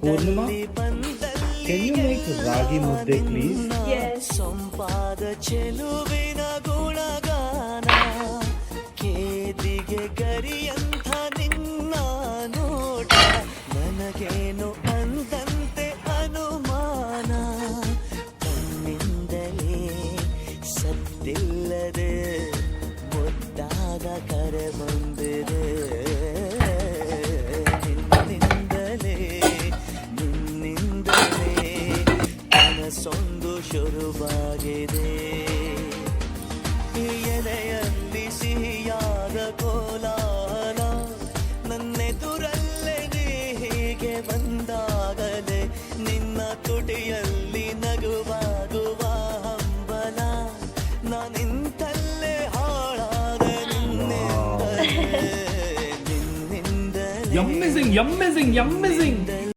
Purnima, can you make ragi mudde please? Yes. ಸೊಂಪಾದ ಚೆಲುವಿನ ಗುಣಗಾನ ಕೇದಿಗೆ ಗರಿಯಂಥ ನಿನ್ನ ನೋಟ ನನಗೇನು ಅಂದಂತೆ ಅನುಮಾನ ಕಣ್ಣಿಂದಲೇ ಸದ್ದಿಲ್ಲದೆ ಮುದ್ದಾದ ಕರೆ ಬಂದಿದೆ ನಿನ್ನಿಂದಲೇ ಕನಸೊಂದು ಶುರುವಾಗಿದೆ ಎಲೆಯಲ್ಲಿ ಸಿಹಿಯಾದ ಕೋಲಾಹಲ ನನ್ನೆದುರಲ್ಲೇ ನೀ ಹೀಗೆ ಬಂದಾಗಲೇ ನಿನ್ನ ತುಟಿಯಲ್ಲಿ ನಗುವಾಗುವ ಹಂಬಲ ನಾನಿಂತಲ್ಲೇ ಹಾಳಾದ ನಿನ್ನಿಂದಲೇ Amazing, amazing, amazing.